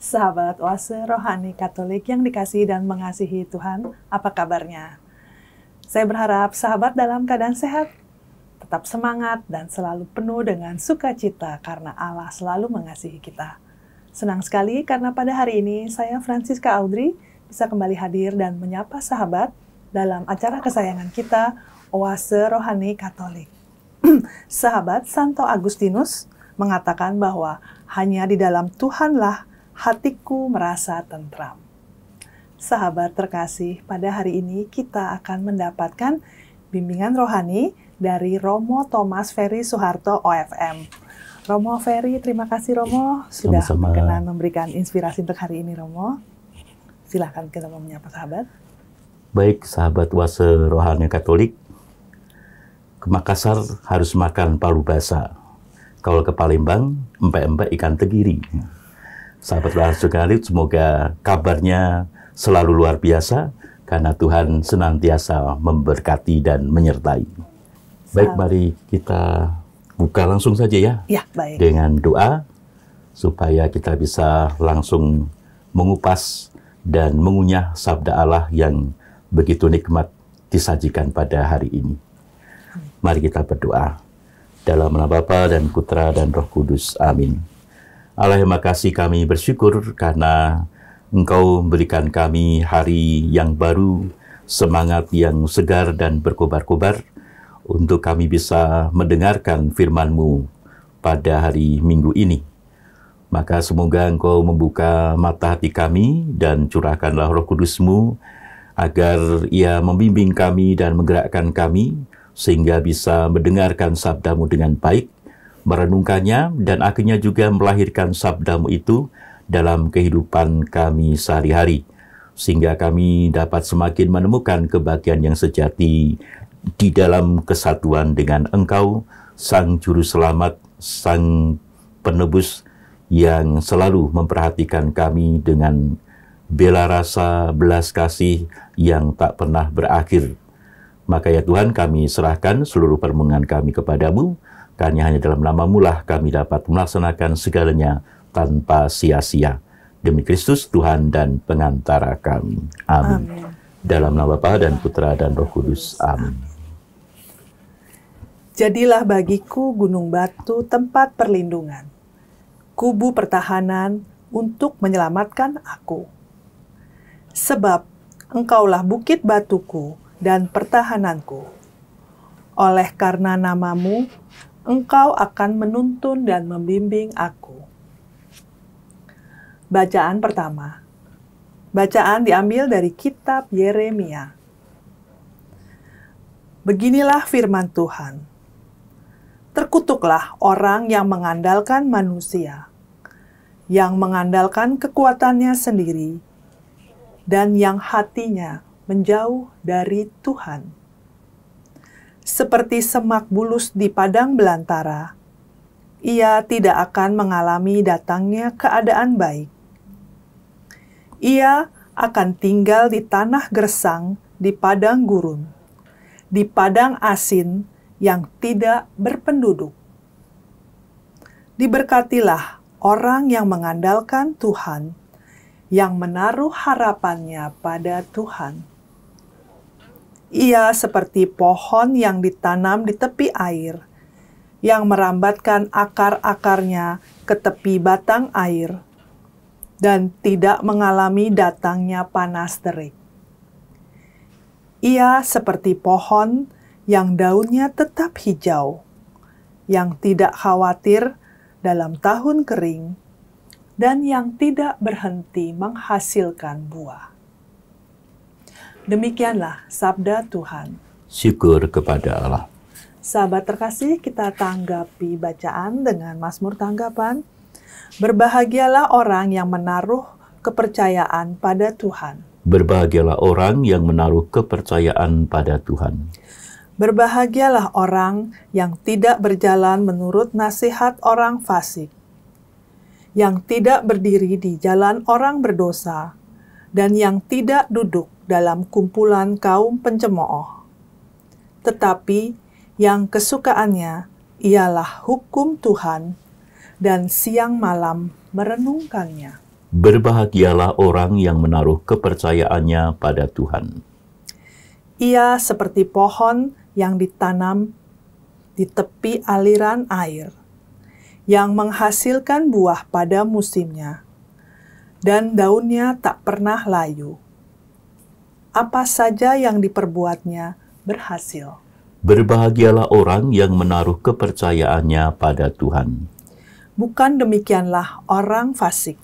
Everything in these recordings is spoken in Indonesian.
Sahabat Oase Rohani Katolik yang dikasihi dan mengasihi Tuhan, apa kabarnya? Saya berharap sahabat dalam keadaan sehat, tetap semangat dan selalu penuh dengan sukacita karena Allah selalu mengasihi kita. Senang sekali karena pada hari ini saya Francisca Audrey bisa kembali hadir dan menyapa sahabat dalam acara kesayangan kita, Oase Rohani Katolik. Sahabat Santo Agustinus mengatakan bahwa hanya di dalam Tuhanlah hatiku merasa tentram. Sahabat terkasih, pada hari ini kita akan mendapatkan bimbingan rohani dari Romo Thomas Ferry Soeharto OFM. Romo Ferry, terima kasih Romo sudah berkenan memberikan inspirasi untuk hari ini Romo. Silahkan kita mau menyapa sahabat. Baik sahabat Oase Rohani Katolik, ke Makassar harus makan palu basah. Kalau ke Palembang, empek-empek ikan tenggiri. Sahabat Rohani, semoga kabarnya selalu luar biasa, karena Tuhan senantiasa memberkati dan menyertai. Baik, mari kita buka langsung saja ya. Ya, baik. Dengan doa, supaya kita bisa langsung mengupas dan mengunyah sabda Allah yang begitu nikmat disajikan pada hari ini. Mari kita berdoa. Dalam nama Bapa dan Putra dan Roh Kudus. Amin. Allah yang makasih, kami bersyukur karena Engkau memberikan kami hari yang baru, semangat yang segar dan berkobar-kobar, untuk kami bisa mendengarkan firman-Mu pada hari Minggu ini. Maka semoga Engkau membuka mata hati kami dan curahkanlah Roh Kudus-Mu, agar Ia membimbing kami dan menggerakkan kami, sehingga bisa mendengarkan sabda-Mu dengan baik, merenungkannya, dan akhirnya juga melahirkan sabda-Mu itu dalam kehidupan kami sehari-hari, sehingga kami dapat semakin menemukan kebahagiaan yang sejati di dalam kesatuan dengan Engkau, Sang Juru Selamat, Sang Penebus, yang selalu memperhatikan kami dengan bela rasa, belas kasih yang tak pernah berakhir. Maka ya Tuhan, kami serahkan seluruh permohonan kami kepadamu, karena hanya dalam nama-Mu lah kami dapat melaksanakan segalanya tanpa sia-sia. Demi Kristus Tuhan dan pengantara kami. Amin. Amin. Dalam nama Bapa dan Putra dan Roh Kudus. Amin. Jadilah bagiku gunung batu tempat perlindungan, kubu pertahanan untuk menyelamatkan aku. Sebab Engkaulah bukit batuku dan pertahananku. Oleh karena nama-Mu, Engkau akan menuntun dan membimbing aku. Bacaan pertama. Bacaan diambil dari kitab Yeremia. Beginilah firman Tuhan. Terkutuklah orang yang mengandalkan manusia, yang mengandalkan kekuatannya sendiri, dan yang hatinya menjauh dari Tuhan. Seperti semak bulus di padang belantara, ia tidak akan mengalami datangnya keadaan baik. Ia akan tinggal di tanah gersang di padang gurun, di padang asin yang tidak berpenduduk. Diberkatilah orang yang mengandalkan Tuhan, yang menaruh harapannya pada Tuhan. Ia seperti pohon yang ditanam di tepi air, yang merambatkan akar-akarnya ke tepi batang air, dan tidak mengalami datangnya panas terik. Ia seperti pohon yang daunnya tetap hijau, yang tidak khawatir dalam tahun kering, dan yang tidak berhenti menghasilkan buah. Demikianlah sabda Tuhan. Syukur kepada Allah. Sahabat terkasih, kita tanggapi bacaan dengan Mazmur tanggapan. Berbahagialah orang yang menaruh kepercayaan pada Tuhan. Berbahagialah orang yang menaruh kepercayaan pada Tuhan. Berbahagialah orang yang tidak berjalan menurut nasihat orang fasik, yang tidak berdiri di jalan orang berdosa, dan yang tidak duduk dalam kumpulan kaum pencemooh. Tetapi yang kesukaannya ialah hukum Tuhan, dan siang malam merenungkannya. Berbahagialah orang yang menaruh kepercayaannya pada Tuhan. Ia seperti pohon yang ditanam di tepi aliran air, yang menghasilkan buah pada musimnya, dan daunnya tak pernah layu. Apa saja yang diperbuatnya berhasil. Berbahagialah orang yang menaruh kepercayaannya pada Tuhan. Bukan demikianlah orang fasik,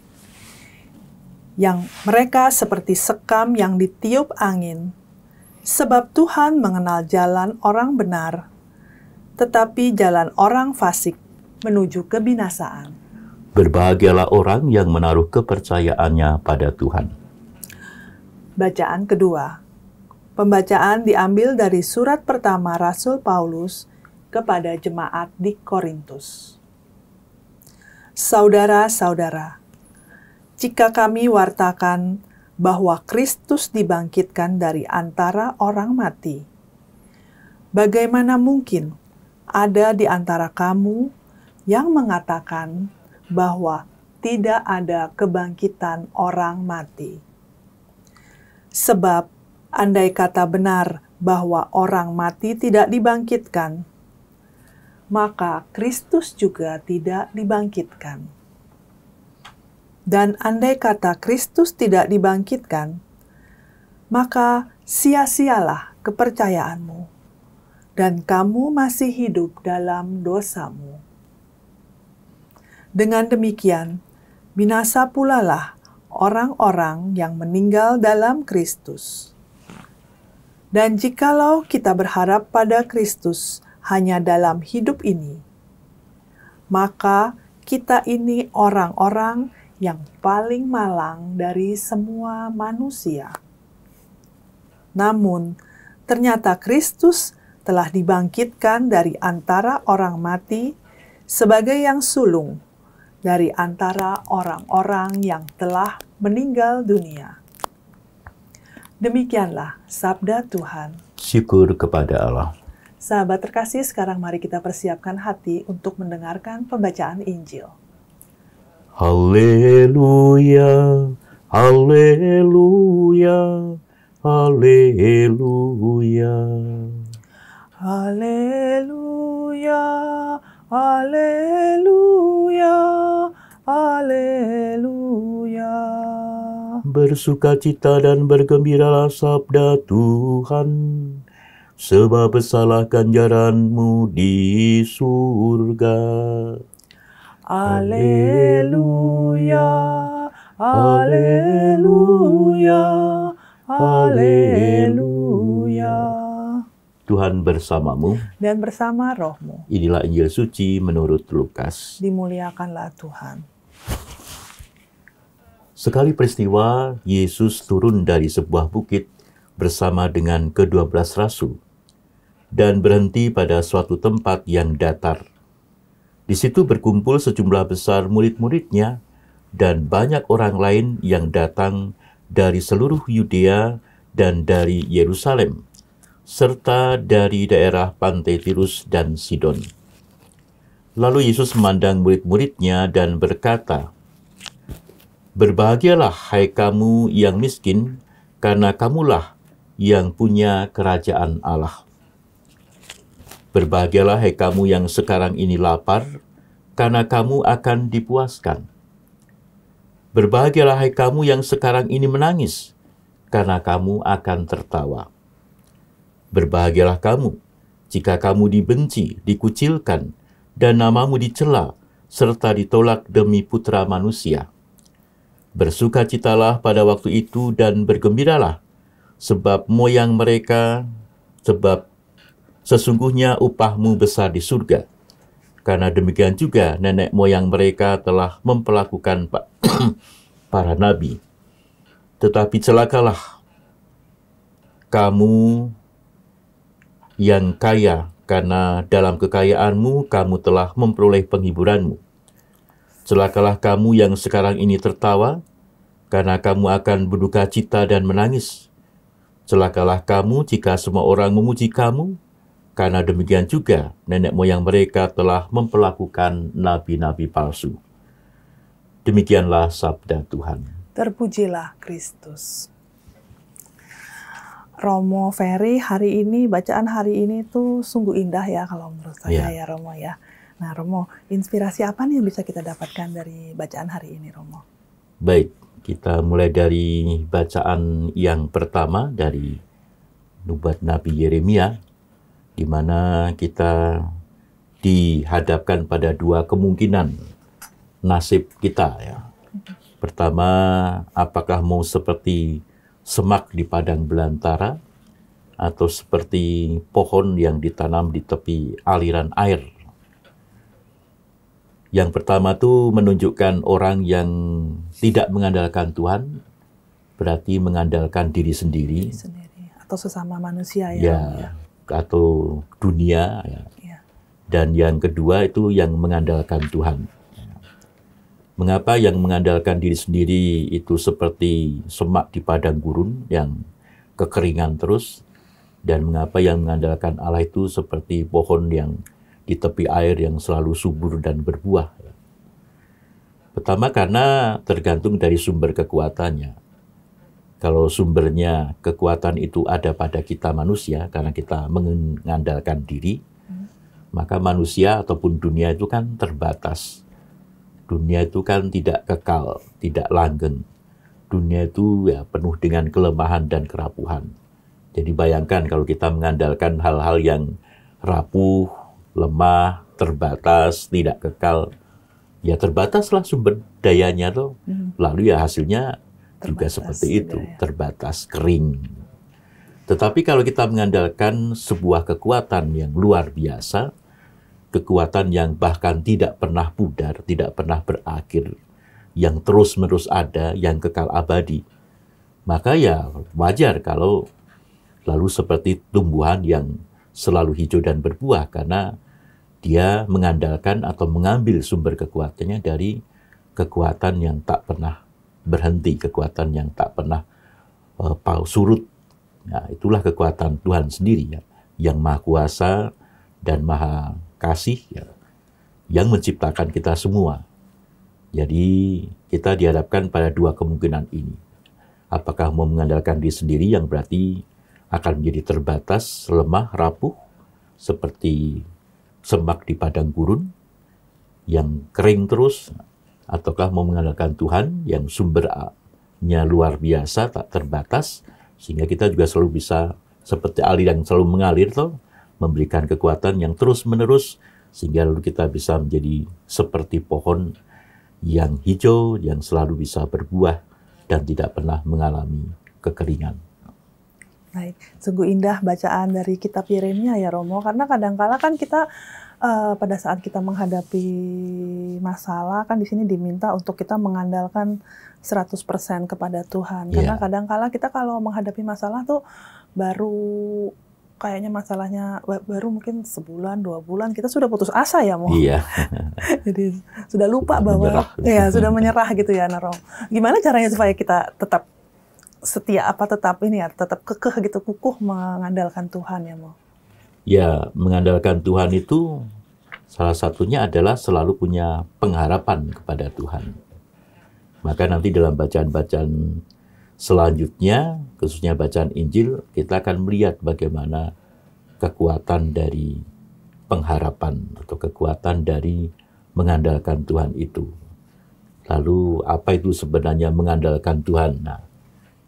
yang mereka seperti sekam yang ditiup angin, sebab Tuhan mengenal jalan orang benar, tetapi jalan orang fasik menuju kebinasaan. Berbahagialah orang yang menaruh kepercayaannya pada Tuhan. Bacaan kedua. Pembacaan diambil dari surat pertama Rasul Paulus kepada jemaat di Korintus. Saudara-saudara, jika kami wartakan bahwa Kristus dibangkitkan dari antara orang mati, bagaimana mungkin ada di antara kamu yang mengatakan bahwa tidak ada kebangkitan orang mati? Sebab, andai kata benar bahwa orang mati tidak dibangkitkan, maka Kristus juga tidak dibangkitkan. Dan andai kata Kristus tidak dibangkitkan, maka sia-sialah kepercayaanmu, dan kamu masih hidup dalam dosamu. Dengan demikian, binasa pula lah orang-orang yang meninggal dalam Kristus. Dan jikalau kita berharap pada Kristus hanya dalam hidup ini, maka kita ini orang-orang yang paling malang dari semua manusia. Namun, ternyata Kristus telah dibangkitkan dari antara orang mati sebagai yang sulung dari antara orang-orang yang telah meninggal dunia. Demikianlah sabda Tuhan. Syukur kepada Allah. Sahabat terkasih, sekarang mari kita persiapkan hati untuk mendengarkan pembacaan Injil. Haleluya, haleluya, haleluya. Haleluya, haleluya, haleluya. Bersukacita dan bergembiralah sabda Tuhan, sebab besarlah ganjaranmu di surga. Haleluya, haleluya, haleluya. Tuhan bersamamu Dan bersama rohmu. Inilah Injil suci menurut Lukas. Dimuliakanlah Tuhan. Sekali peristiwa, Yesus turun dari sebuah bukit bersama dengan ke-12 rasul dan berhenti pada suatu tempat yang datar. Di situ berkumpul sejumlah besar murid-muridnya dan banyak orang lain yang datang dari seluruh Yudea dan dari Yerusalem, serta dari daerah pantai Tirus dan Sidon. Lalu Yesus memandang murid-muridnya dan berkata, "Berbahagialah hai kamu yang miskin, karena kamulah yang punya kerajaan Allah. Berbahagialah hai kamu yang sekarang ini lapar, karena kamu akan dipuaskan. Berbahagialah hai kamu yang sekarang ini menangis, karena kamu akan tertawa. Berbahagialah kamu jika kamu dibenci, dikucilkan, dan namamu dicela, serta ditolak demi Putra Manusia. Bersukacitalah pada waktu itu dan bergembiralah, sebab sesungguhnya upahmu besar di surga. Karena demikian juga nenek moyang mereka telah memperlakukan para nabi. Tetapi celakalah kamu yang kaya, karena dalam kekayaanmu kamu telah memperoleh penghiburanmu. Celakalah kamu yang sekarang ini tertawa, karena kamu akan berduka cita dan menangis. Celakalah kamu jika semua orang memuji kamu, karena demikian juga nenek moyang mereka telah memperlakukan nabi-nabi palsu. Demikianlah sabda Tuhan. Terpujilah Kristus. Romo Ferry, hari ini, bacaan hari ini tuh sungguh indah ya kalau menurut saya ya Romo ya. Nah Romo, inspirasi apa nih yang bisa kita dapatkan dari bacaan hari ini Romo? Baik, kita mulai dari bacaan yang pertama dari nubuat Nabi Yeremia, di mana kita dihadapkan pada dua kemungkinan nasib kita ya. Pertama, apakah mau seperti semak di padang belantara atau seperti pohon yang ditanam di tepi aliran air. Yang pertama itu menunjukkan orang yang tidak mengandalkan Tuhan, berarti mengandalkan diri sendiri. Atau sesama manusia ya. Atau dunia. Ya. Dan yang kedua itu yang mengandalkan Tuhan. Mengapa yang mengandalkan diri sendiri itu seperti semak di padang gurun yang kekeringan terus, dan mengapa yang mengandalkan Allah itu seperti pohon yang di tepi air yang selalu subur dan berbuah? Pertama, karena tergantung dari sumber kekuatannya. Kalau sumbernya kekuatan itu ada pada kita manusia, karena kita mengandalkan diri, maka manusia ataupun dunia itu kan terbatas. Dunia itu kan tidak kekal, tidak langgeng. Dunia itu ya penuh dengan kelemahan dan kerapuhan. Jadi bayangkan kalau kita mengandalkan hal-hal yang rapuh, lemah, terbatas, tidak kekal, ya terbataslah sumber dayanya tuh. Lalu ya hasilnya juga seperti itu, terbatas, kering. Tetapi kalau kita mengandalkan sebuah kekuatan yang luar biasa, kekuatan yang bahkan tidak pernah pudar, tidak pernah berakhir, yang terus-menerus ada, yang kekal abadi, maka ya wajar kalau lalu seperti tumbuhan yang selalu hijau dan berbuah, karena dia mengandalkan atau mengambil sumber kekuatannya dari kekuatan yang tak pernah berhenti, kekuatan yang tak pernah surut. Nah, itulah kekuatan Tuhan sendiri ya, yang maha kuasa dan maha kasih ya, yang menciptakan kita semua. Jadi kita dihadapkan pada dua kemungkinan ini. Apakah mau mengandalkan diri sendiri yang berarti akan menjadi terbatas, lemah, rapuh, seperti semak di padang gurun yang kering terus, ataukah mau mengandalkan Tuhan yang sumbernya luar biasa, tak terbatas, sehingga kita juga selalu bisa seperti air yang selalu mengalir toh, memberikan kekuatan yang terus-menerus, sehingga lalu kita bisa menjadi seperti pohon yang hijau, yang selalu bisa berbuah, dan tidak pernah mengalami kekeringan. Baik, sungguh indah bacaan dari kitab Yeremia ya Romo, karena kadang-kala kan kita pada saat kita menghadapi masalah, kan di sini diminta untuk kita mengandalkan 100% kepada Tuhan. Karena kadang-kala kita kalau menghadapi masalah tuh baru kayaknya masalahnya baru mungkin sebulan, 2 bulan, kita sudah putus asa ya, Mo. Iya. Jadi sudah lupa bahwa menyerah. Ya sudah menyerah gitu ya, Naro. Gimana caranya supaya kita tetap setia, tetap kekeh gitu, kukuh mengandalkan Tuhan ya, Mo? Ya, mengandalkan Tuhan itu salah satunya adalah selalu punya pengharapan kepada Tuhan. Maka nanti dalam bacaan-bacaan selanjutnya, khususnya bacaan Injil, kita akan melihat bagaimana kekuatan dari pengharapan atau kekuatan dari mengandalkan Tuhan itu. Lalu apa itu sebenarnya mengandalkan Tuhan? Nah,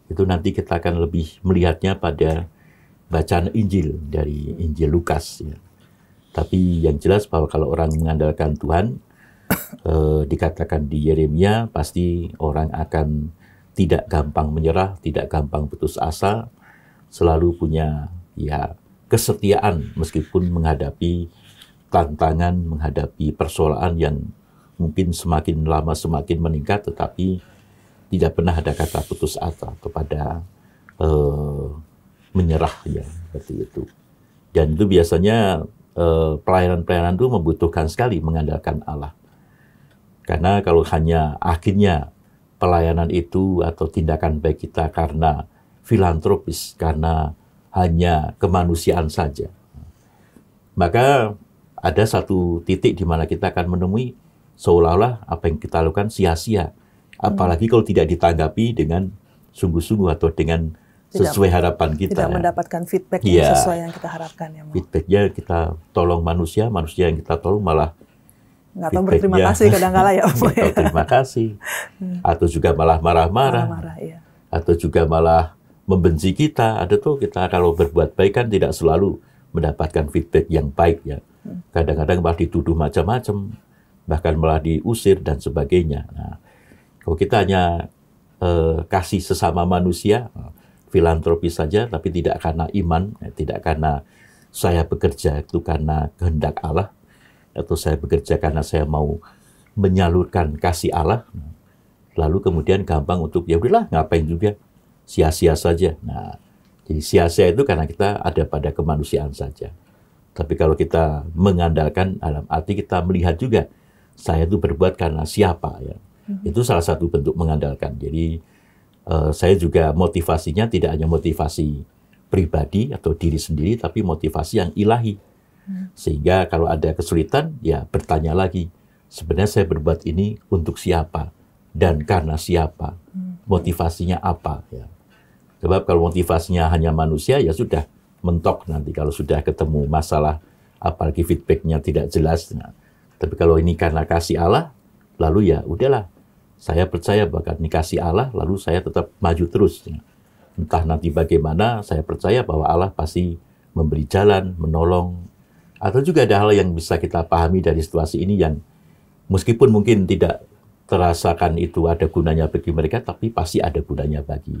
itu nanti kita akan lebih melihatnya pada bacaan Injil dari Injil Lukas. Ya. Tapi yang jelas bahwa kalau orang mengandalkan Tuhan, dikatakan di Yeremia, pasti orang akan tidak gampang menyerah, tidak gampang putus asa, selalu punya kesetiaan meskipun menghadapi tantangan, menghadapi persoalan yang mungkin semakin lama semakin meningkat, tetapi tidak pernah ada kata putus asa kepada menyerah ya, seperti itu. Dan itu biasanya pelayanan-pelayanan itu membutuhkan sekali mengandalkan Allah. Karena kalau hanya akhirnya pelayanan itu atau tindakan baik kita karena filantropis, karena hanya kemanusiaan saja, maka ada satu titik di mana kita akan menemui seolah-olah apa yang kita lakukan sia-sia. Apalagi kalau tidak ditanggapi dengan sungguh-sungguh atau dengan sesuai harapan kita. Tidak mendapatkan feedback yang sesuai yang kita harapkan ya. Feedbacknya kita tolong manusia yang kita tolong malah nggak tahu berterima kasih kadang-kala ya. Nggak tahu terima kasih. Atau juga malah marah-marah. Iya. Atau juga malah membenci kita. Ada tuh kita kalau berbuat baik kan tidak selalu mendapatkan feedback yang baik ya. Kadang-kadang malah dituduh macam-macam, bahkan malah diusir dan sebagainya. Nah, kalau kita hanya kasih sesama manusia, filantropi saja, tapi tidak karena iman, tidak karena saya bekerja itu karena kehendak Allah, atau saya bekerja karena saya mau menyalurkan kasih Allah, lalu kemudian gampang untuk ya udahlah ngapain juga, sia-sia saja. Nah, jadi sia-sia itu karena kita ada pada kemanusiaan saja. Tapi kalau kita mengandalkan dalam arti kita melihat juga saya itu berbuat karena siapa ya. Itu salah satu bentuk mengandalkan. Jadi saya juga motivasinya tidak hanya motivasi pribadi atau diri sendiri, tapi motivasi yang ilahi. Sehingga kalau ada kesulitan, ya bertanya lagi, sebenarnya saya berbuat ini untuk siapa dan karena siapa, motivasinya apa ya. Sebab kalau motivasinya hanya manusia, ya sudah mentok nanti kalau sudah ketemu masalah, apalagi feedbacknya tidak jelas. Nah, tapi kalau ini karena kasih Allah, lalu ya udahlah, saya percaya bahwa ini kasih Allah, lalu saya tetap maju terus. Entah nanti bagaimana, saya percaya bahwa Allah pasti memberi jalan, menolong. Atau juga ada hal yang bisa kita pahami dari situasi ini yang meskipun mungkin tidak terasakan itu ada gunanya bagi mereka, tapi pasti ada gunanya bagi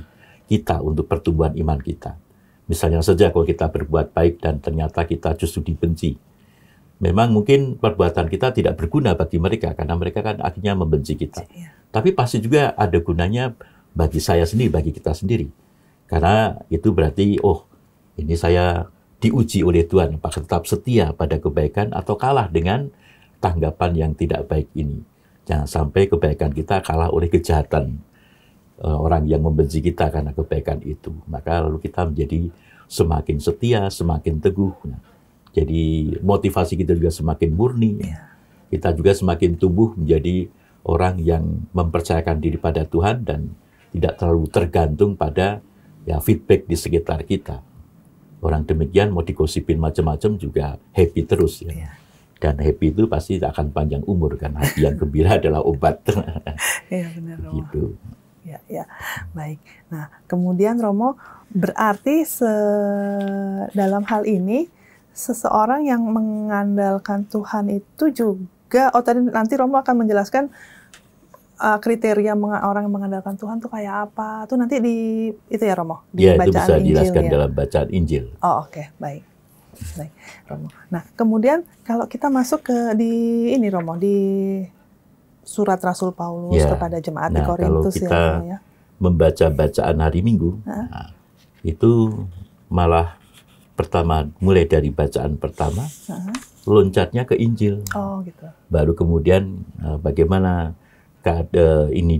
kita untuk pertumbuhan iman kita. Misalnya saja kalau kita berbuat baik dan ternyata kita justru dibenci. Memang mungkin perbuatan kita tidak berguna bagi mereka karena mereka kan akhirnya membenci kita. Tapi pasti juga ada gunanya bagi saya sendiri, bagi kita sendiri. Karena itu berarti, oh ini saya diuji oleh Tuhan, apakah tetap setia pada kebaikan atau kalah dengan tanggapan yang tidak baik ini. Jangan sampai kebaikan kita kalah oleh kejahatan orang yang membenci kita karena kebaikan itu. Maka lalu kita menjadi semakin setia, semakin teguh. Nah, jadi motivasi kita juga semakin murni. Kita juga semakin tumbuh menjadi orang yang mempercayakan diri pada Tuhan dan tidak terlalu tergantung pada ya feedback di sekitar kita. Orang demikian mau digosipin macam-macam juga happy terus ya. Dan happy itu pasti akan panjang umur kan. Hati yang gembira adalah obat. Iya benar Romo. Gitu. Ya, baik. Nah, kemudian Romo berarti dalam hal ini seseorang yang mengandalkan Tuhan itu juga, tadi nanti Romo akan menjelaskan kriteria orang yang mengandalkan Tuhan itu kayak apa. Itu nanti itu ya Romo, di ya, bacaan itu bisa Injil dijelaskan ya? dalam bacaan Injil. Oh, oke, baik. Baik, Romo. Nah, kemudian kalau kita masuk ke ini Romo, di surat Rasul Paulus kepada jemaat di Korintus kalau kita membaca bacaan hari Minggu, itu malah pertama mulai dari bacaan pertama, loncatnya ke Injil. Oh, gitu. Baru kemudian bagaimana ini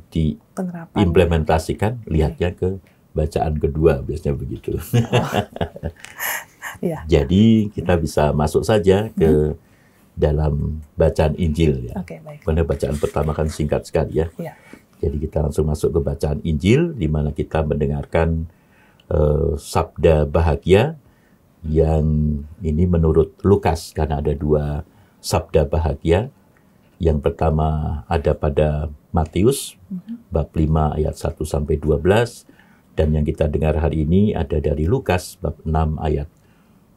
diimplementasikan, lihatnya ke bacaan kedua, biasanya begitu. Jadi kita bisa masuk saja ke dalam bacaan Injil ya. Karena bacaan pertama kan singkat sekali ya. Jadi kita langsung masuk ke bacaan Injil di mana kita mendengarkan sabda bahagia yang ini menurut Lukas, karena ada 2 sabda bahagia. Yang pertama ada pada Matius bab 5 ayat 1 sampai 12 dan yang kita dengar hari ini ada dari Lukas bab 6 ayat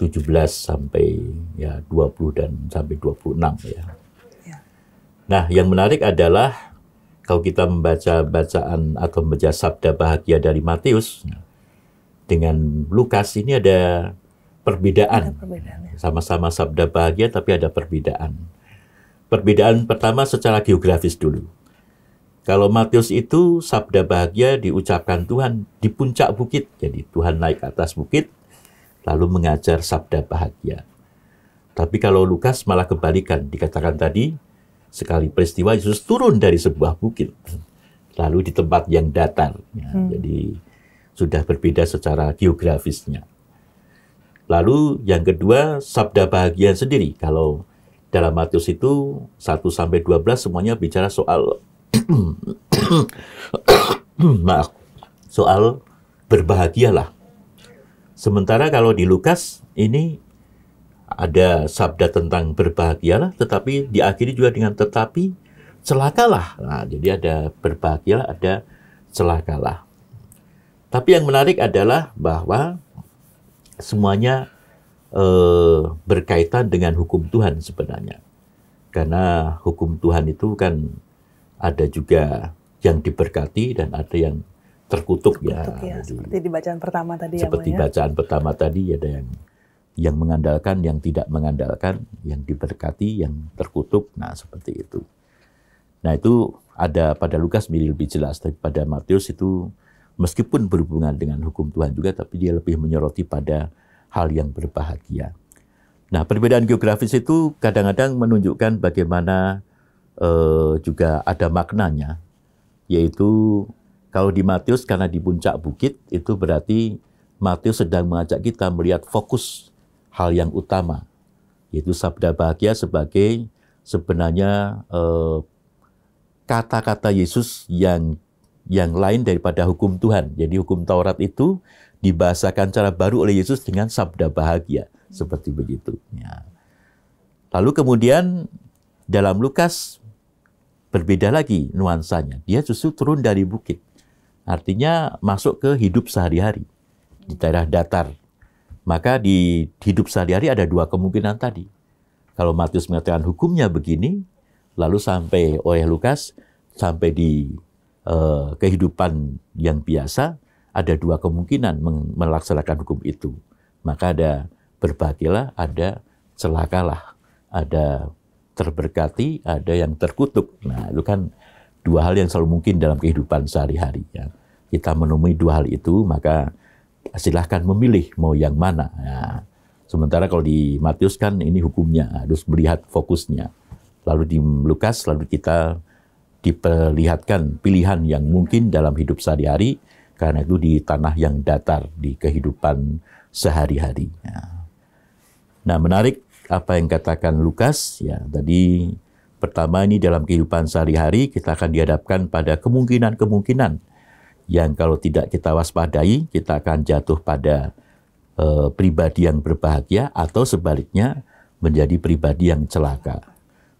17 sampai 20 dan sampai 26 ya. Nah, yang menarik adalah kalau kita membaca bacaan atau membaca sabda bahagia dari Matius dengan Lukas ini ada perbedaan. Sama-sama sabda bahagia tapi ada perbedaan. Perbedaan pertama secara geografis dulu. Kalau Matius itu sabda bahagia diucapkan Tuhan di puncak bukit. Jadi Tuhan naik ke atas bukit lalu mengajar sabda bahagia. Tapi kalau Lukas malah kebalikan, dikatakan tadi, sekali peristiwa Yesus turun dari sebuah bukit, lalu di tempat yang datar. Jadi sudah berbeda secara geografisnya. Lalu yang kedua, sabda bahagia sendiri. Kalau dalam Matius itu 1-12 semuanya bicara soal maaf, soal berbahagialah. Sementara kalau di Lukas ini ada sabda tentang berbahagialah, tetapi diakhiri juga dengan tetapi celakalah. Nah, jadi ada berbahagialah, ada celakalah. Tapi yang menarik adalah bahwa semuanya berkaitan dengan hukum Tuhan sebenarnya. Karena hukum Tuhan itu kan ada juga yang diberkati dan ada yang terkutuk ya. Seperti di bacaan pertama tadi seperti bacaan pertama tadi ada yang mengandalkan, yang tidak mengandalkan, yang diberkati, yang terkutuk. Nah, seperti itu. Nah, itu ada pada Lukas lebih jelas, tapi pada Matius itu meskipun berhubungan dengan hukum Tuhan juga, tapi dia lebih menyoroti pada hal yang berbahagia. Nah, perbedaan geografis itu kadang-kadang menunjukkan bagaimana juga ada maknanya, yaitu kalau di Matius karena di puncak bukit, itu berarti Matius sedang mengajak kita melihat fokus hal yang utama, yaitu sabda bahagia sebagai sebenarnya kata-kata Yesus yang lain daripada hukum Tuhan. Jadi hukum Taurat itu dibahasakan cara baru oleh Yesus dengan sabda bahagia. Seperti begitu. Ya. Lalu kemudian dalam Lukas berbeda lagi nuansanya. Dia justru turun dari bukit. Artinya masuk ke hidup sehari-hari. Di daerah datar. Maka di hidup sehari-hari ada dua kemungkinan tadi. Kalau Matius mengatakan hukumnya begini, lalu sampai oleh Lukas, sampai di kehidupan yang biasa, ada dua kemungkinan melaksanakan hukum itu. Maka ada berbahagialah, ada celakalah. Ada terberkati, ada yang terkutuk. Nah, itu kan dua hal yang selalu mungkin dalam kehidupan sehari-hari. Ya. Kita menemui dua hal itu, maka silahkan memilih mau yang mana. Nah, sementara kalau di Matius kan ini hukumnya, harus melihat fokusnya. Lalu di Lukas, lalu kita diperlihatkan pilihan yang mungkin dalam hidup sehari-hari, karena itu di tanah yang datar, di kehidupan sehari-hari. Nah, menarik apa yang katakan Lukas, ya tadi pertama ini dalam kehidupan sehari-hari kita akan dihadapkan pada kemungkinan-kemungkinan yang kalau tidak kita waspadai, kita akan jatuh pada pribadi yang berbahagia atau sebaliknya menjadi pribadi yang celaka,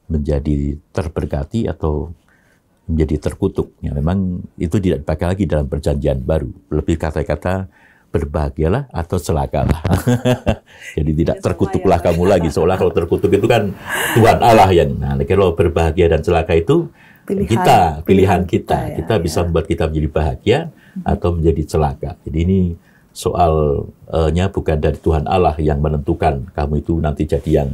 menjadi terberkati atau menjadi terkutuk. Ya, memang itu tidak dipakai lagi dalam perjanjian baru. Lebih kata-kata berbahagialah atau celakalah. Jadi tidak terkutuklah kamu lagi. Seolah kalau terkutuk itu kan Tuhan Allah yang. Nah, kalau berbahagia dan celaka itu pilihan kita. Kita bisa membuat kita menjadi bahagia atau menjadi celaka. Jadi ini soalnya bukan dari Tuhan Allah yang menentukan kamu itu nanti jadi yang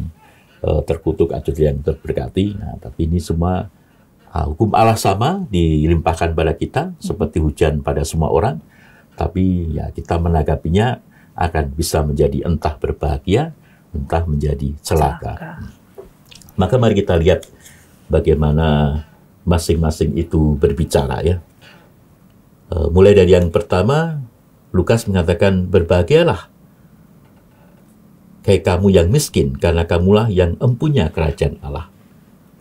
terkutuk atau yang terberkati. Nah, tapi ini semua hukum Allah sama dilimpahkan pada kita seperti hujan pada semua orang, tapi ya kita menanggapinya akan bisa menjadi entah berbahagia, entah menjadi celaka. Maka mari kita lihat bagaimana masing-masing itu berbicara ya. Mulai dari yang pertama, Lukas mengatakan berbahagialah kayak kamu yang miskin, karena kamulah yang empunya kerajaan Allah.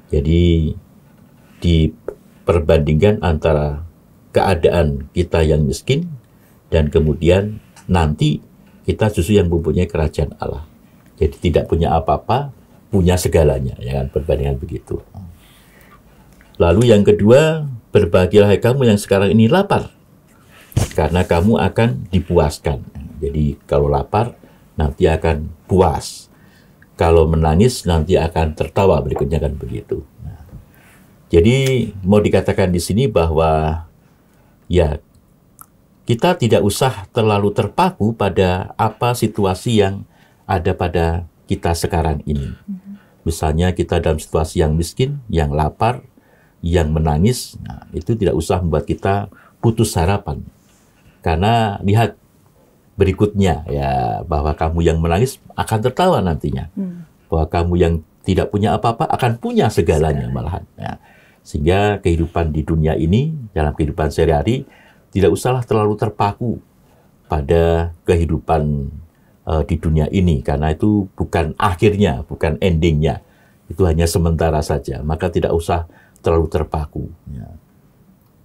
Jadi diperbandingkan antara keadaan kita yang miskin dan kemudian nanti kita justru yang mempunyai kerajaan Allah. Jadi tidak punya apa-apa, punya segalanya, ya kan, perbandingan begitu. Lalu yang kedua, berbahagialah kamu yang sekarang ini lapar, karena kamu akan dipuaskan. Jadi kalau lapar nanti akan puas. Kalau menangis nanti akan tertawa, berikutnya kan begitu. Jadi mau dikatakan di sini bahwa ya kita tidak usah terlalu terpaku pada apa situasi yang ada pada kita sekarang ini. Misalnya kita dalam situasi yang miskin, yang lapar, yang menangis, nah, itu tidak usah membuat kita putus harapan. Karena lihat berikutnya ya, bahwa kamu yang menangis akan tertawa nantinya. Bahwa kamu yang tidak punya apa-apa akan punya segalanya malahan. Ya. Sehingga kehidupan di dunia ini, dalam kehidupan sehari-hari, tidak usahlah terlalu terpaku pada kehidupan di dunia ini. Karena itu bukan akhirnya, bukan endingnya. itu hanya sementara saja, maka tidak usah terlalu terpaku. Ya.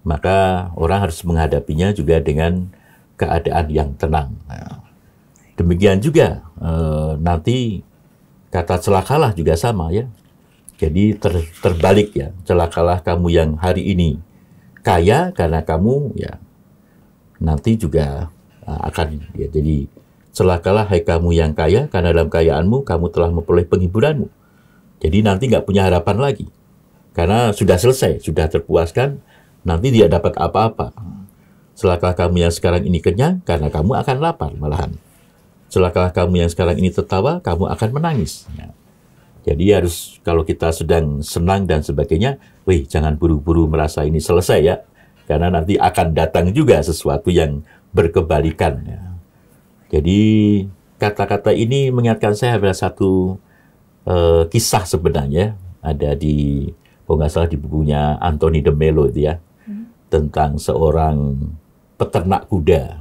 Maka orang harus menghadapinya juga dengan keadaan yang tenang. Nah, demikian juga nanti kata celakalah juga sama ya. Jadi terbalik ya, celakalah kamu yang hari ini kaya karena kamu ya nanti juga akan ya. Jadi celakalah hai kamu yang kaya karena dalam kayaanmu kamu telah memperoleh penghiburanmu. Jadi nanti nggak punya harapan lagi karena sudah selesai, sudah terpuaskan, nanti tidak dapat apa-apa. Celakalah kamu yang sekarang ini kenyang, karena kamu akan lapar malahan. Celakalah kamu yang sekarang ini tertawa, kamu akan menangis. Ya. Jadi harus, kalau kita sedang senang dan sebagainya, jangan buru-buru merasa ini selesai ya. Karena nanti akan datang juga sesuatu yang berkebalikan. Ya. Jadi kata-kata ini mengingatkan saya pada satu kisah sebenarnya. Ada di, kalau nggak salah di bukunya Anthony de Mello itu ya. Tentang seorang peternak kuda.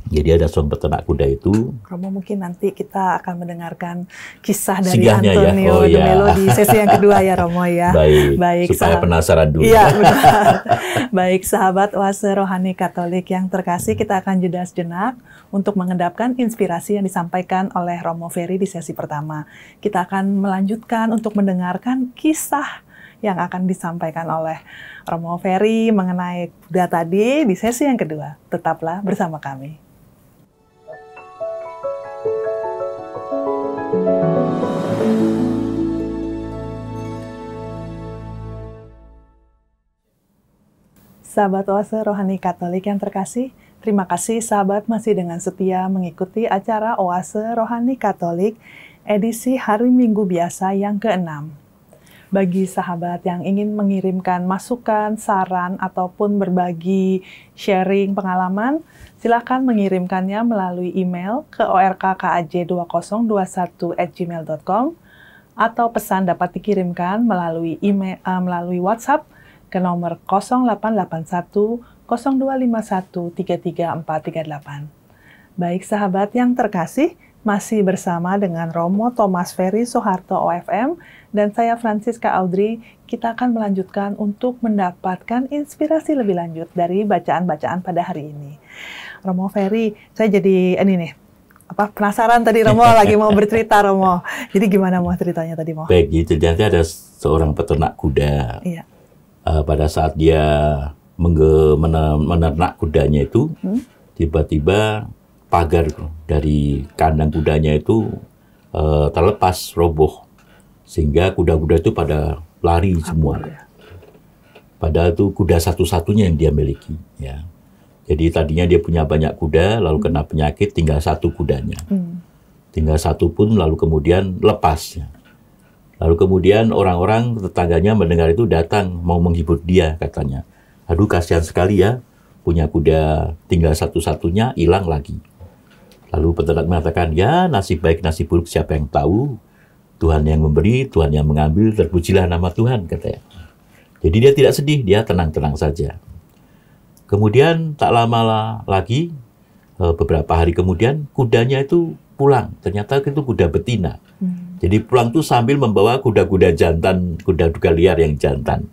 Jadi ada seorang peternak kuda itu. Romo, mungkin nanti kita akan mendengarkan kisah dari Singgahnya Antonio ya. de Mello di sesi yang kedua ya Romo ya. Baik supaya penasaran dulu. Iya, benar. Baik sahabat Oase Rohani Katolik yang terkasih, kita akan jeda sejenak untuk mengendapkan inspirasi yang disampaikan oleh Romo Ferry di sesi pertama. Kita akan melanjutkan untuk mendengarkan kisah yang akan disampaikan oleh Romo Ferry mengenai kuda tadi di sesi yang kedua. Tetaplah bersama kami. Sahabat Oase Rohani Katolik yang terkasih, terima kasih sahabat masih dengan setia mengikuti acara Oase Rohani Katolik edisi Hari Minggu Biasa yang ke-6. Bagi sahabat yang ingin mengirimkan masukan, saran, ataupun berbagi sharing pengalaman, silakan mengirimkannya melalui email ke orkkaj2021@gmail.com atau pesan dapat dikirimkan melalui melalui WhatsApp ke nomor 0881 0251 33438. Baik sahabat yang terkasih, masih bersama dengan Romo Thomas Ferry Soeharto OFM dan saya Francisca Audrey. Kita akan melanjutkan untuk mendapatkan inspirasi lebih lanjut dari bacaan-bacaan pada hari ini. Romo Ferry, saya jadi penasaran tadi Romo lagi mau bercerita Romo. Jadi gimana mau ceritanya tadi Mo? Baik, jadi ada seorang peternak kuda. Iya. Pada saat dia menernak kudanya itu, tiba-tiba pagar dari kandang kudanya itu terlepas, roboh. Sehingga kuda-kuda itu pada lari semua. Padahal itu kuda satu-satunya yang dia miliki. Ya. Jadi tadinya dia punya banyak kuda, lalu kena penyakit, tinggal satu kudanya. Tinggal satu pun, lalu kemudian lepas. Ya. Lalu kemudian orang-orang tetangganya mendengar itu datang, mau menghibur dia katanya. Aduh kasihan sekali ya, punya kuda tinggal satu-satunya, hilang lagi. Lalu peternak mengatakan, ya nasib baik nasib buruk siapa yang tahu. Tuhan yang memberi, Tuhan yang mengambil, terpujilah nama Tuhan, katanya. Jadi dia tidak sedih, dia tenang-tenang saja. Kemudian tak lama lagi, beberapa hari kemudian, kudanya itu pulang. Ternyata itu kuda betina. Jadi pulang tuh sambil membawa kuda-kuda jantan, kuda-kuda liar yang jantan.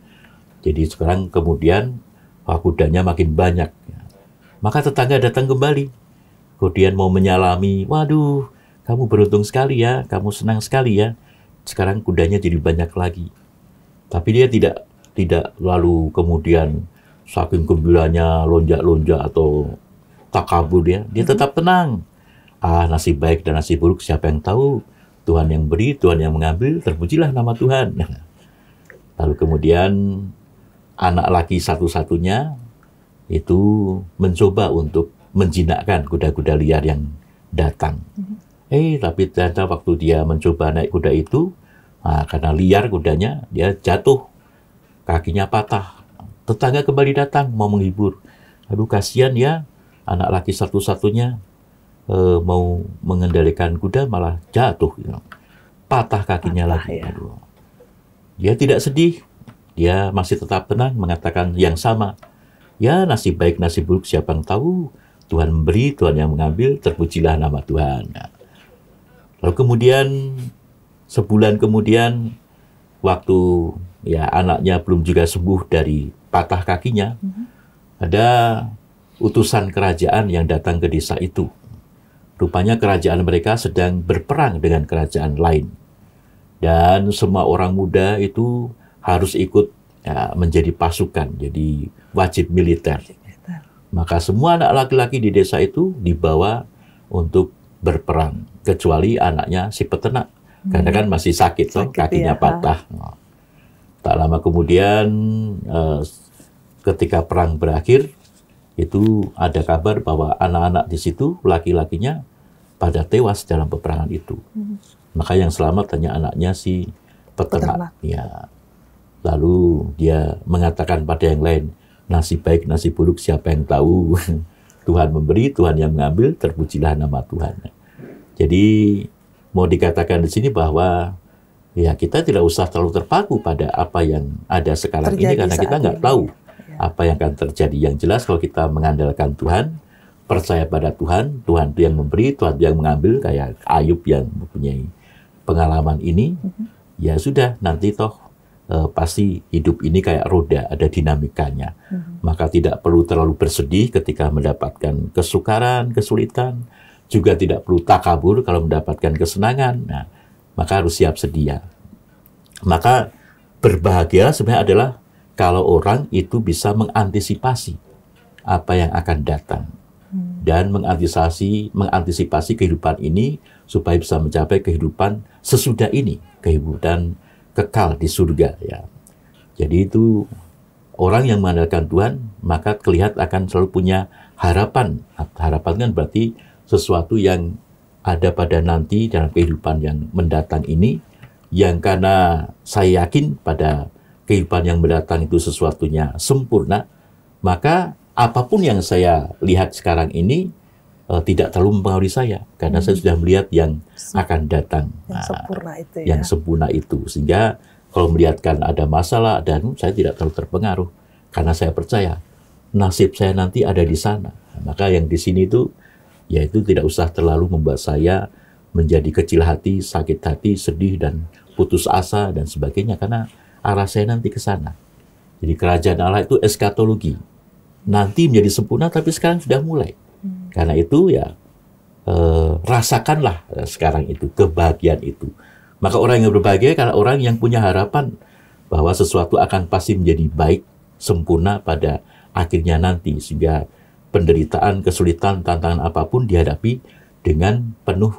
Jadi sekarang kemudian, kudanya makin banyak. Maka tetangga datang kembali. Kemudian mau menyalami, waduh, kamu beruntung sekali ya, kamu senang sekali ya. Sekarang kudanya jadi banyak lagi. Tapi dia tidak lalu kemudian saking gembiranya lonjak-lonjak atau takabur dia tetap tenang. Nasib baik dan nasib buruk siapa yang tahu. Tuhan yang beri, Tuhan yang mengambil, terpujilah nama Tuhan. Lalu kemudian anak laki satu-satunya itu mencoba untuk menjinakkan kuda-kuda liar yang datang. Tapi ternyata waktu dia mencoba naik kuda itu, karena liar kudanya, dia jatuh, kakinya patah. Tetangga kembali datang, mau menghibur. Aduh kasihan ya, anak laki satu-satunya mau mengendalikan kuda malah jatuh. Patah kakinya lagi. Ya. Aduh. Dia tidak sedih, dia masih tetap tenang, mengatakan yang sama. Ya nasib baik, nasib buruk siapa yang tahu. Tuhan memberi, Tuhan yang mengambil, terpujilah nama Tuhan. Lalu kemudian sebulan kemudian waktu ya anaknya belum juga sembuh dari patah kakinya, ada utusan kerajaan yang datang ke desa itu. Rupanya kerajaan mereka sedang berperang dengan kerajaan lain. Dan semua orang muda itu harus ikut ya, menjadi pasukan, jadi wajib militer. Maka semua anak laki-laki di desa itu dibawa untuk berperang, kecuali anaknya si peternak. Karena kan masih sakit, kakinya patah. Tak lama kemudian ketika perang berakhir, itu ada kabar bahwa anak-anak di situ, laki-lakinya, pada tewas dalam peperangan itu. Maka yang selamat hanya anaknya si peternak. Ya. Lalu dia mengatakan pada yang lain, nasib baik, nasib buruk siapa yang tahu. Tuhan memberi, Tuhan yang mengambil, terpujilah nama Tuhan. Jadi mau dikatakan di sini bahwa ya kita tidak usah terlalu terpaku pada apa yang ada sekarang ini, karena kita nggak tahu apa yang akan terjadi. Yang jelas kalau kita mengandalkan Tuhan, percaya pada Tuhan, Tuhan itu yang memberi, Tuhan itu yang mengambil, kayak Ayub yang mempunyai pengalaman ini, ya sudah, nanti toh pasti hidup ini kayak roda, ada dinamikanya. Maka tidak perlu terlalu bersedih ketika mendapatkan kesukaran, kesulitan, juga tidak perlu takabur kalau mendapatkan kesenangan. Nah, maka harus siap sedia. Maka berbahagia sebenarnya adalah kalau orang itu bisa mengantisipasi apa yang akan datang dan mengantisipasi kehidupan ini supaya bisa mencapai kehidupan sesudah ini, kehidupan kekal di surga. Ya. Jadi itu orang yang mengandalkan Tuhan maka kelihatan akan selalu punya harapan. Harapan kan berarti sesuatu yang ada pada nanti dalam kehidupan yang mendatang ini, yang karena saya yakin pada kehidupan yang mendatang itu sesuatunya sempurna, maka apapun yang saya lihat sekarang ini tidak terlalu mempengaruhi saya, karena saya sudah melihat yang akan datang, yang sempurna itu, ya. Yang sempurna itu. Sehingga kalau melihatkan ada masalah, dan saya tidak terlalu terpengaruh, karena saya percaya nasib saya nanti ada di sana. Maka yang di sini itu, yaitu tidak usah terlalu membuat saya menjadi kecil hati, sakit hati, sedih, dan putus asa, dan sebagainya, karena arah saya nanti ke sana. Jadi kerajaan Allah itu eskatologi. Nanti menjadi sempurna, tapi sekarang sudah mulai. Karena itu ya, rasakanlah sekarang itu, kebahagiaan itu. Maka orang yang berbahagia karena orang yang punya harapan bahwa sesuatu akan pasti menjadi baik, sempurna pada akhirnya nanti. Sehingga penderitaan, kesulitan, tantangan apapun dihadapi dengan penuh,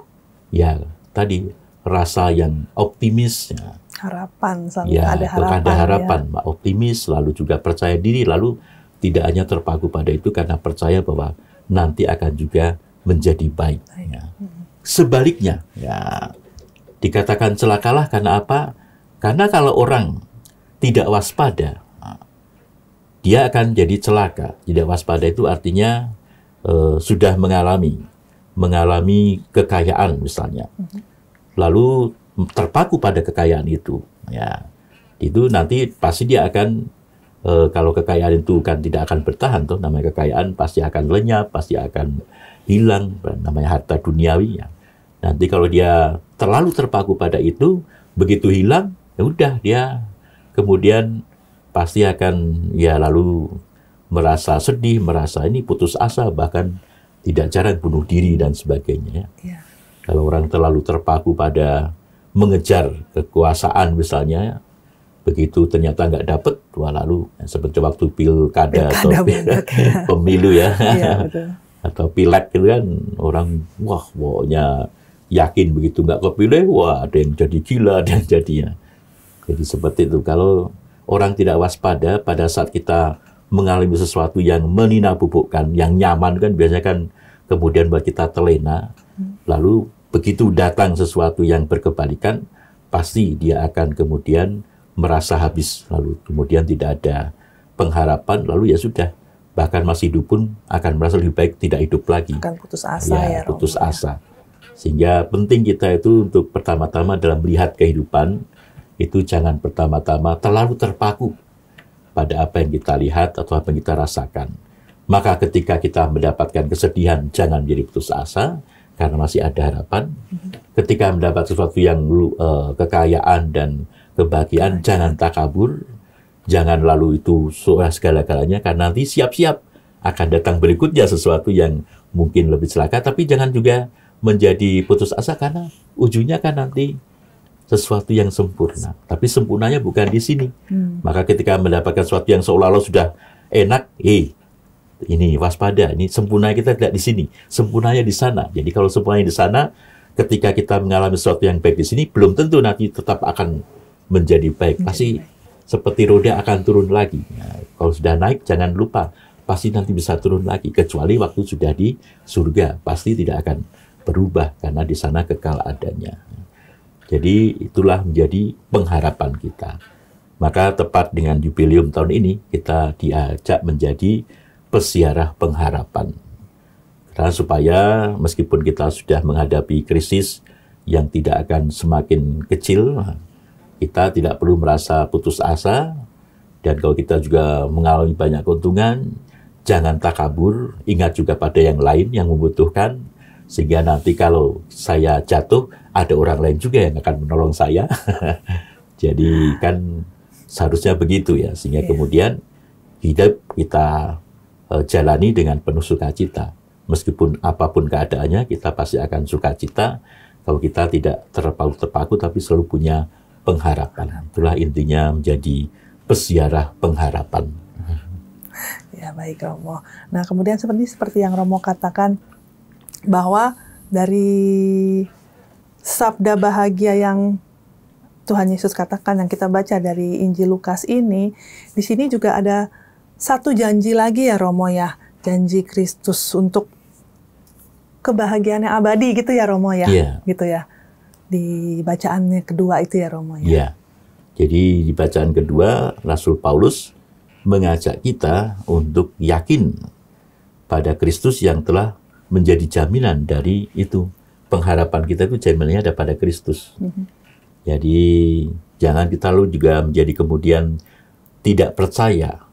ya tadi, rasa yang optimis. Ya. Harapan, selalu ya, ada harapan. Ya. Optimis, lalu juga percaya diri, lalu tidak hanya terpaku pada itu karena percaya bahwa nanti akan juga menjadi baik. Ya. Sebaliknya, ya dikatakan celakalah karena apa? Karena kalau orang tidak waspada, dia akan jadi celaka. Tidak waspada itu artinya sudah mengalami kekayaan misalnya, lalu terpaku pada kekayaan itu, ya itu nanti pasti dia akan kalau kekayaan itu kan tidak akan bertahan, tuh namanya kekayaan pasti akan lenyap, pasti akan hilang, namanya harta duniawi. Ya. Nanti kalau dia terlalu terpaku pada itu, begitu hilang, ya udah dia kemudian pasti akan ya lalu merasa sedih, merasa ini putus asa, bahkan tidak jarang bunuh diri dan sebagainya. Ya. Kalau orang terlalu terpaku pada mengejar kekuasaan misalnya, begitu ternyata nggak dapat, wah lalu seperti waktu pilkada atau pemilu ya, atau pileg gitu kan, orang wah pokoknya yakin begitu nggak kepilih, wah ada yang jadi gila, ada yang jadinya. Jadi seperti itu. Kalau orang tidak waspada pada saat kita mengalami sesuatu yang meninabubukkan, yang nyaman kan biasanya kan kemudian buat kita terlena, lalu begitu datang sesuatu yang berkebalikan, pasti dia akan kemudian merasa habis, lalu kemudian tidak ada pengharapan, lalu ya sudah, bahkan masih hidup pun akan merasa lebih baik tidak hidup lagi. Akan putus asa ya, putus asa. Sehingga penting kita itu untuk pertama-tama dalam melihat kehidupan, itu jangan pertama-tama terlalu terpaku pada apa yang kita lihat atau apa yang kita rasakan. Maka ketika kita mendapatkan kesedihan, jangan menjadi putus asa. karena masih ada harapan. Ketika mendapat sesuatu yang kekayaan dan kebahagiaan, jangan takabur, jangan lalu itu segala-galanya, karena nanti siap-siap akan datang berikutnya sesuatu yang mungkin lebih celaka. Tapi jangan juga menjadi putus asa, karena ujungnya kan nanti sesuatu yang sempurna. Tapi sempurnanya bukan di sini. Maka ketika mendapatkan sesuatu yang seolah-olah sudah enak, ini waspada, ini sempurna kita tidak di sini, sempurnanya di sana. Jadi kalau sempurnanya di sana, ketika kita mengalami sesuatu yang baik di sini, belum tentu nanti tetap akan menjadi baik. Pasti seperti roda akan turun lagi. Nah, kalau sudah naik, jangan lupa, pasti nanti bisa turun lagi. Kecuali waktu sudah di surga, pasti tidak akan berubah, karena di sana kekal adanya. Jadi itulah menjadi pengharapan kita. Maka tepat dengan jubileum tahun ini, kita diajak menjadi pesiarah pengharapan. Karena supaya meskipun kita sudah menghadapi krisis yang tidak akan semakin kecil, kita tidak perlu merasa putus asa. Dan kalau kita juga mengalami banyak keuntungan, jangan takabur, ingat juga pada yang lain yang membutuhkan, sehingga nanti kalau saya jatuh, ada orang lain juga yang akan menolong saya. Jadi kan seharusnya begitu ya, sehingga kemudian hidup kita jalani dengan penuh sukacita. Meskipun apapun keadaannya, kita pasti akan sukacita kalau kita tidak terpaku, tapi selalu punya pengharapan. Itulah intinya menjadi pesiarah pengharapan. Ya, baik Romo. Nah, kemudian seperti yang Romo katakan, bahwa dari sabda bahagia yang Tuhan Yesus katakan, yang kita baca dari Injil Lukas ini, di sini juga ada satu janji lagi ya Romo ya, janji Kristus untuk kebahagiaan yang abadi gitu ya Romo ya, gitu ya, di bacaannya kedua itu ya Romo ya. Iya, jadi di bacaan kedua Rasul Paulus mengajak kita untuk yakin pada Kristus yang telah menjadi jaminan dari itu. Pengharapan kita itu jaminannya ada pada Kristus. Jadi jangan kita lalu juga menjadi kemudian tidak percaya.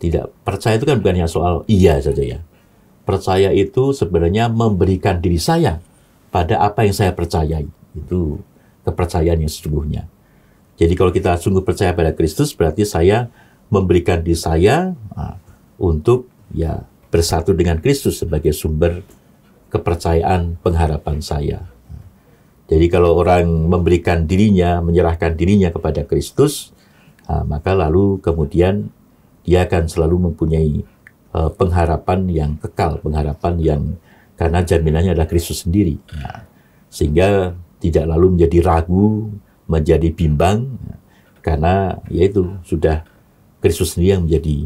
Tidak percaya itu kan bukan hanya soal iya saja ya. Percaya itu sebenarnya memberikan diri saya pada apa yang saya percayai. Itu kepercayaan yang sesungguhnya. Jadi kalau kita sungguh percaya pada Kristus, berarti saya memberikan diri saya untuk ya bersatu dengan Kristus sebagai sumber kepercayaan pengharapan saya. Jadi kalau orang memberikan dirinya, menyerahkan dirinya kepada Kristus, maka lalu kemudian dia akan selalu mempunyai pengharapan yang kekal, pengharapan yang karena jaminannya adalah Kristus sendiri. Sehingga tidak lalu menjadi ragu, menjadi bimbang, karena yaitu sudah Kristus sendiri yang menjadi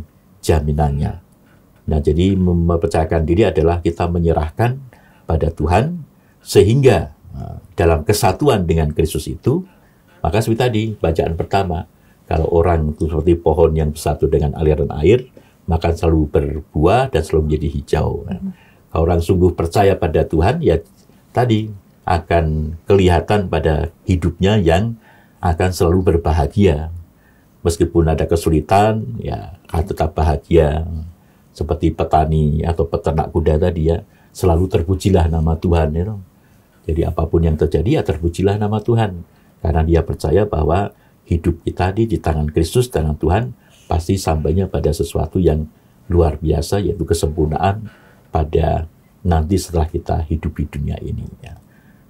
jaminannya. Nah, jadi mempercayakan diri adalah kita menyerahkan pada Tuhan, sehingga dalam kesatuan dengan Kristus itu, maka seperti tadi, bacaan pertama, kalau orang itu seperti pohon yang bersatu dengan aliran air, maka selalu berbuah dan selalu menjadi hijau. Kalau orang sungguh percaya pada Tuhan, ya tadi akan kelihatan pada hidupnya yang akan selalu berbahagia. Meskipun ada kesulitan, ya akan tetap bahagia. Seperti petani atau peternak kuda tadi ya, selalu terpujilah nama Tuhan. Ya. Jadi apapun yang terjadi, ya terpujilah nama Tuhan. Karena dia percaya bahwa hidup kita di tangan Kristus, tangan Tuhan, pasti sampainya pada sesuatu yang luar biasa, yaitu kesempurnaan pada nanti setelah kita hidup di dunia ini. Ya.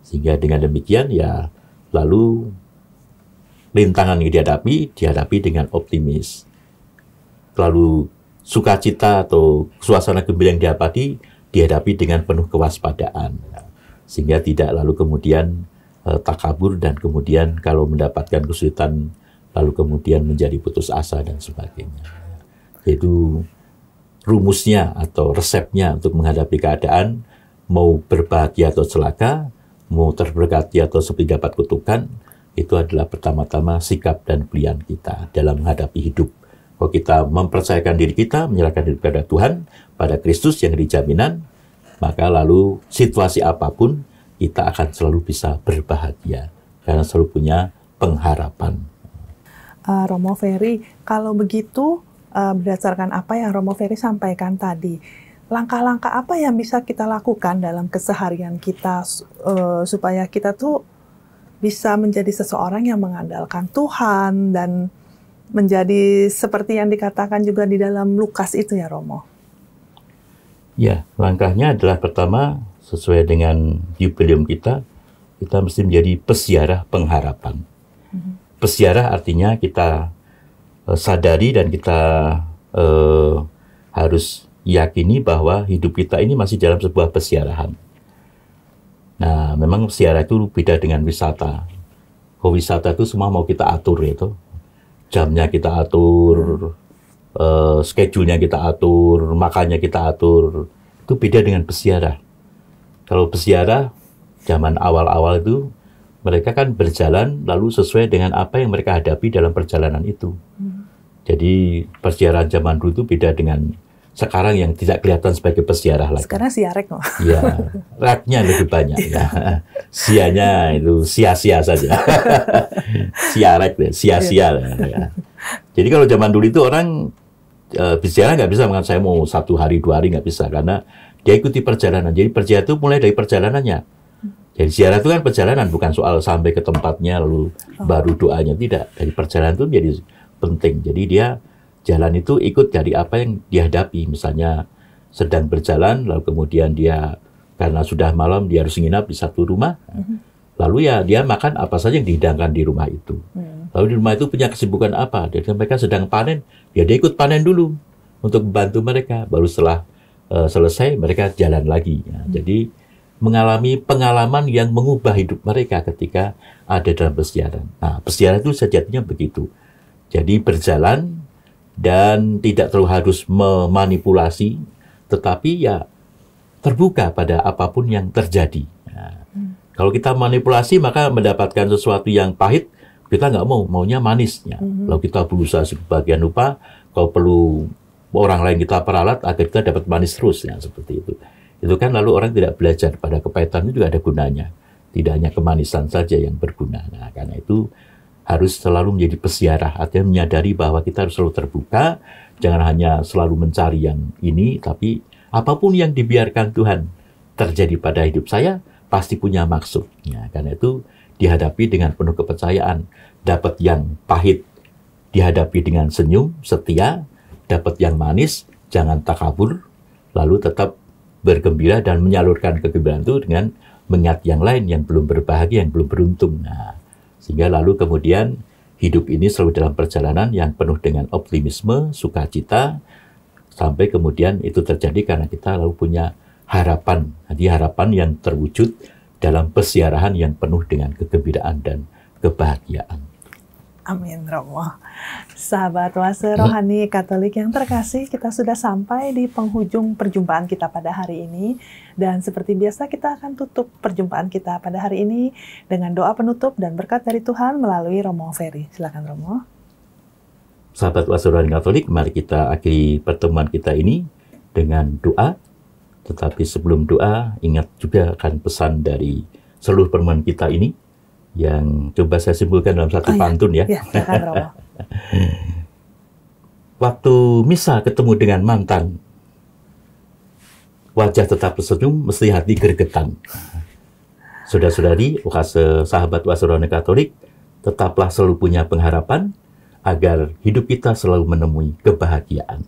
Sehingga dengan demikian, ya lalu rintangan yang dihadapi dengan optimis. Lalu sukacita atau suasana gembira yang dihadapi dengan penuh kewaspadaan. Sehingga tidak lalu kemudian takabur dan kemudian kalau mendapatkan kesulitan lalu kemudian menjadi putus asa dan sebagainya. Itu rumusnya atau resepnya untuk menghadapi keadaan, mau berbahagia atau celaka, mau terberkati atau seperti dapat kutukan, itu adalah pertama-tama sikap dan pilihan kita dalam menghadapi hidup. Kalau kita mempercayakan diri kita, menyerahkan diri kepada Tuhan, pada Kristus yang dijaminan, maka lalu situasi apapun, kita akan selalu bisa berbahagia. Karena selalu punya pengharapan. Romo Ferry, kalau begitu, berdasarkan apa yang Romo Ferry sampaikan tadi, langkah-langkah apa yang bisa kita lakukan dalam keseharian kita supaya kita tuh bisa menjadi seseorang yang mengandalkan Tuhan dan menjadi seperti yang dikatakan juga di dalam Lukas itu ya Romo? Ya, langkahnya adalah pertama, sesuai dengan jubileum kita mesti menjadi pesiarah pengharapan. Pesiarah artinya kita sadari dan kita harus yakini bahwa hidup kita ini masih dalam sebuah pesiarahan. Nah, memang pesiarah itu beda dengan wisata. Kalau wisata itu semua mau kita atur itu. Jamnya kita atur, schedule-nya kita atur, makannya kita atur. Itu beda dengan pesiarah. Kalau pesiarah, zaman awal-awal itu, mereka kan berjalan lalu sesuai dengan apa yang mereka hadapi dalam perjalanan itu. Jadi pesiarah zaman dulu itu beda dengan sekarang yang tidak kelihatan sebagai pesiarah lagi. Sekarang siarek loh. Ya, raknya lebih banyak. Ya. Sianya itu sia-sia saja. Siarek, sia-sia. Ya. Jadi kalau zaman dulu itu orang berziarah nggak bisa mengatakan saya mau 1 hari 2 hari, nggak bisa, karena dia ikuti perjalanan. Jadi perziarah itu mulai dari perjalanannya. Jadi ziarah itu kan perjalanan, bukan soal sampai ke tempatnya lalu baru doanya, tidak. Dari perjalanan itu menjadi penting. Jadi dia jalan itu ikut dari apa yang dihadapi. Misalnya sedang berjalan, lalu kemudian dia karena sudah malam dia harus nginap di satu rumah, lalu ya dia makan apa saja yang dihidangkan di rumah itu. Lalu di rumah itu punya kesibukan apa? Jadi mereka sedang panen, ya dia ikut panen dulu untuk membantu mereka. Baru setelah selesai mereka jalan lagi. Ya, jadi mengalami pengalaman yang mengubah hidup mereka ketika ada dalam pesiaran. Nah, pesiaran itu sejatinya begitu. Jadi berjalan dan tidak terlalu harus memanipulasi, tetapi ya terbuka pada apapun yang terjadi. Nah, kalau kita manipulasi maka mendapatkan sesuatu yang pahit, kita nggak maunya manisnya. Lalu kita berusaha sebagian rupa, kalau perlu orang lain kita peralat agar kita dapat manis terus, ya, seperti itu. Itu kan lalu orang tidak belajar pada kepahitan itu juga ada gunanya. Tidak hanya kemanisan saja yang berguna. Nah, karena itu harus selalu menjadi pesiarah, artinya menyadari bahwa kita harus selalu terbuka, jangan hanya selalu mencari yang ini, tapi apapun yang dibiarkan Tuhan terjadi pada hidup saya, pasti punya maksud. Ya, karena itu dihadapi dengan penuh kepercayaan, dapat yang pahit, dihadapi dengan senyum, setia, dapat yang manis, jangan takabur, lalu tetap bergembira dan menyalurkan kegembiraan itu dengan mengingat yang lain yang belum berbahagia, yang belum beruntung. Nah, sehingga lalu kemudian hidup ini selalu dalam perjalanan yang penuh dengan optimisme, sukacita, sampai kemudian itu terjadi karena kita lalu punya harapan. Jadi harapan yang terwujud dalam pesiarahan yang penuh dengan kegembiraan dan kebahagiaan. Amin, Romo. Sahabat Oase Rohani Katolik yang terkasih, kita sudah sampai di penghujung perjumpaan kita pada hari ini. Dan seperti biasa kita akan tutup perjumpaan kita pada hari ini dengan doa penutup dan berkat dari Tuhan melalui Romo Ferry. Silakan Romo. Sahabat Oase Rohani Katolik, mari kita akhiri pertemuan kita ini dengan doa. Tetapi sebelum doa, ingat juga akan pesan dari seluruh pertemuan kita ini, yang coba saya simpulkan dalam satu pantun ya. Ya, silakan Romo. Waktu misa ketemu dengan mantan, wajah tetap tersenyum, mesti hati gergetan. Saudara-saudari, sahabat Oase Rohani Katolik, tetaplah selalu punya pengharapan agar hidup kita selalu menemui kebahagiaan.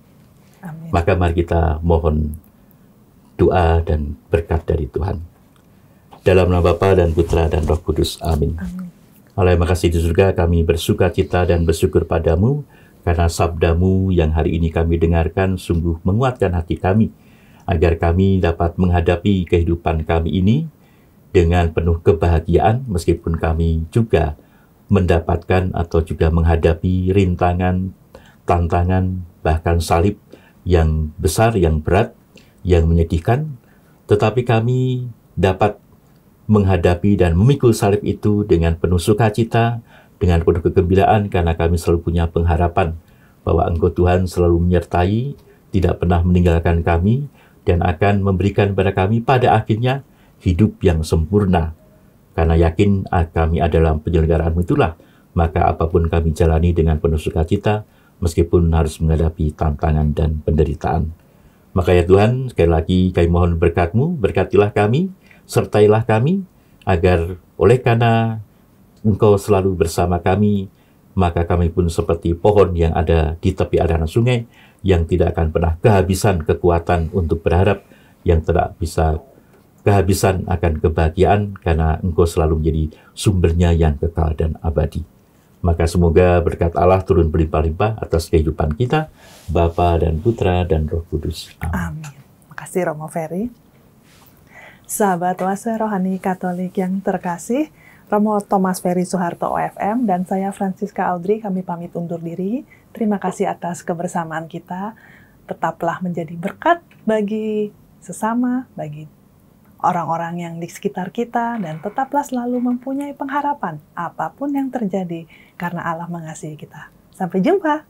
Amin. Maka mari kita mohon doa dan berkat dari Tuhan. Dalam nama Bapa dan Putra dan Roh Kudus. Amin. Allah yang makasih di surga, kami bersuka cita dan bersyukur padamu, karena sabdamu yang hari ini kami dengarkan sungguh menguatkan hati kami, agar kami dapat menghadapi kehidupan kami ini dengan penuh kebahagiaan, meskipun kami juga mendapatkan atau juga menghadapi rintangan, tantangan, bahkan salib yang besar, yang berat, yang menyedihkan, tetapi kami dapat menghadapi dan memikul salib itu dengan penuh sukacita, dengan penuh kegembiraan, karena kami selalu punya pengharapan bahwa Engkau Tuhan selalu menyertai, tidak pernah meninggalkan kami, dan akan memberikan kepada kami pada akhirnya hidup yang sempurna. Karena yakin kami adalah penyelenggaraan-Mu itulah, maka apapun kami jalani dengan penuh sukacita, meskipun harus menghadapi tantangan dan penderitaan. Maka ya Tuhan, sekali lagi kami mohon berkat-Mu, berkatilah kami, sertailah kami, agar oleh karena Engkau selalu bersama kami, maka kami pun seperti pohon yang ada di tepi aliran sungai, yang tidak akan pernah kehabisan kekuatan untuk berharap, yang tidak bisa kehabisan akan kebahagiaan, karena Engkau selalu menjadi sumbernya yang kekal dan abadi. Maka semoga berkat Allah turun berlimpah-limpah atas kehidupan kita, Bapa dan Putra dan Roh Kudus. Amin. Makasih Romo Ferry. Sahabat Oase Rohani Katolik yang terkasih, Romo Thomas Ferry Soeharto OFM dan saya Francisca Audrey, kami pamit undur diri. Terima kasih atas kebersamaan kita. Tetaplah menjadi berkat bagi sesama, bagi orang-orang yang di sekitar kita, dan tetaplah selalu mempunyai pengharapan apapun yang terjadi karena Allah mengasihi kita. Sampai jumpa.